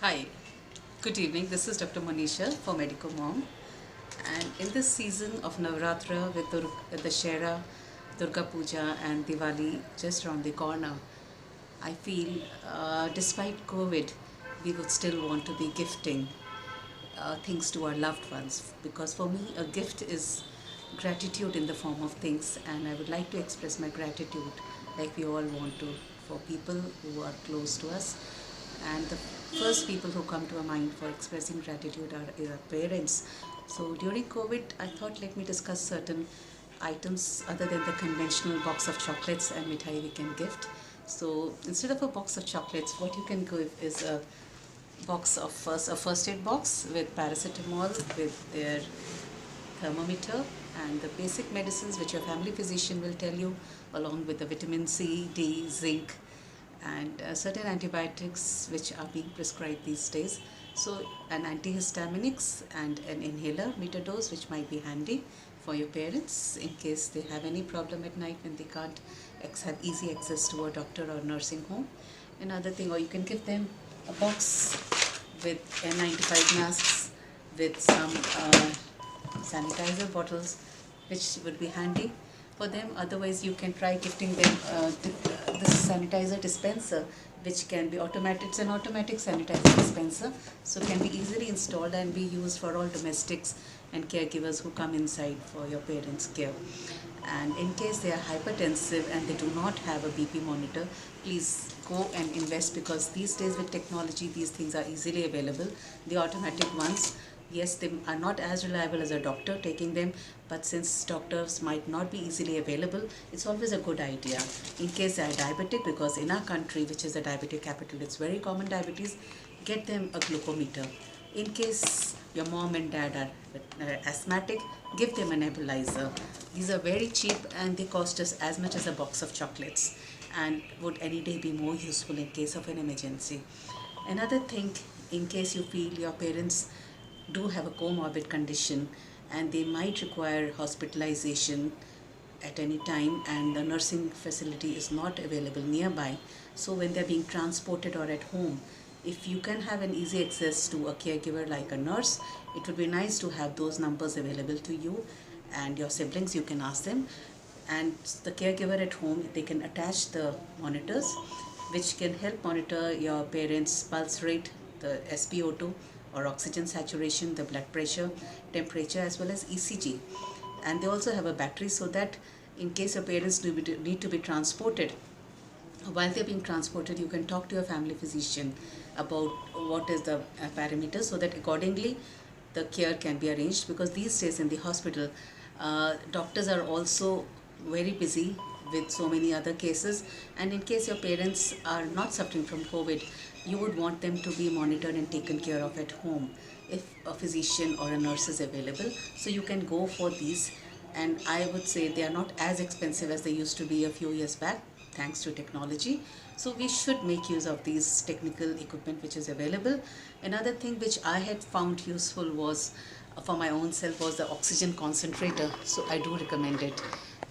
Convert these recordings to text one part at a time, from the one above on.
Hi, good evening. This is Dr. Monisha for Medico Mom. And in this season of Navratra with Dashera, Durga Puja and Diwali just around the corner, I feel despite COVID, we would still want to be gifting things to our loved ones, because for me a gift is gratitude in the form of things, and I would like to express my gratitude like we all want to for people who are close to us. And the first people who come to our mind for expressing gratitude are our parents. So during COVID, I thought, let me discuss certain items other than the conventional box of chocolates and mithai we can gift. So instead of a box of chocolates, what you can give is a box of a first aid box with paracetamol, with their thermometer and the basic medicines which your family physician will tell you, along with the vitamin C, D, zinc, and certain antibiotics which are being prescribed these days. So an antihistaminics and an inhaler meter dose, which might be handy for your parents in case they have any problem at night when they can't have easy access to a doctor or nursing home. Another thing, or you can give them a box with N95 masks, with some sanitizer bottles, which would be handy for them. Otherwise, you can try gifting them this sanitizer dispenser, which can be automatic. It's an automatic sanitizer dispenser, so can be easily installed and be used for all domestics and caregivers who come inside for your parents' care. And in case they are hypertensive and they do not have a BP monitor, please go and invest, because these days with technology these things are easily available. The automatic ones, yes, they are not as reliable as a doctor taking them, but since doctors might not be easily available, it's always a good idea in case they are diabetic, because in our country, which is the diabetic capital, it's very common diabetes. Get them a glucometer. In case your mom and dad are asthmatic, give them a nebulizer. These are very cheap and they cost us as much as a box of chocolates, and would any day be more useful in case of an emergency. Another thing, in case you feel your parents do have a comorbid condition and they might require hospitalization at any time and the nursing facility is not available nearby, so when they're being transported or at home, if you can have an easy access to a caregiver like a nurse, it would be nice to have those numbers available to you and your siblings. You can ask them, and the caregiver at home, they can attach the monitors which can help monitor your parents' pulse rate, the SpO2 or oxygen saturation, the blood pressure, temperature, as well as ECG. And they also have a battery, so that in case your parents need to be transported, while they're being transported, you can talk to your family physician about what is the parameter, so that accordingly the care can be arranged. Because these days in the hospital, doctors are also very busy with so many other cases, and in case your parents are not suffering from COVID, you would want them to be monitored and taken care of at home if a physician or a nurse is available. So you can go for these, and I would say they are not as expensive as they used to be a few years back, thanks to technology. So we should make use of these technical equipment which is available. Another thing which I had found useful was, for my own self, was the oxygen concentrator. So I do recommend it,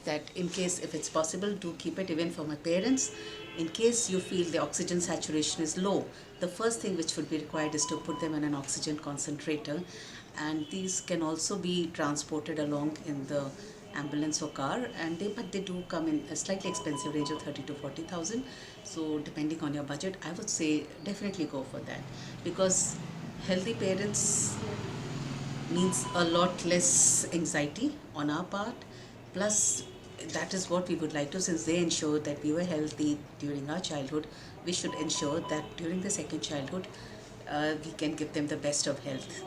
that in case if it's possible, do keep it. Even for my parents, in case you feel the oxygen saturation is low, the first thing which would be required is to put them in an oxygen concentrator, and these can also be transported along in the ambulance or car, and they do come in a slightly expensive range of 30 to 40,000. So depending on your budget, I would say definitely go for that, because healthy parents means a lot less anxiety on our part. Plus, that is what we would like to, since they ensured that we were healthy during our childhood, we should ensure that during the second childhood, we can give them the best of health.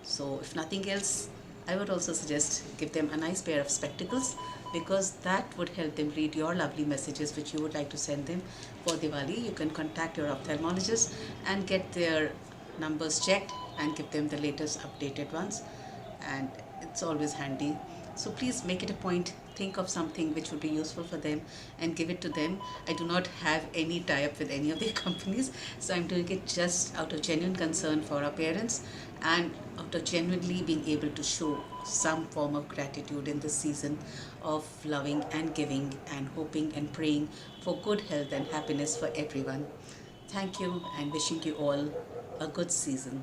So if nothing else, I would also suggest give them a nice pair of spectacles, because that would help them read your lovely messages which you would like to send them for Diwali. You can contact your ophthalmologist and get their numbers checked and give them the latest updated ones, and it's always handy. So please make it a point, think of something which would be useful for them and give it to them. I do not have any tie-up with any of the companies, so I'm doing it just out of genuine concern for our parents, and out of genuinely being able to show some form of gratitude in this season of loving and giving and hoping and praying for good health and happiness for everyone. Thank you, and wishing you all a good season.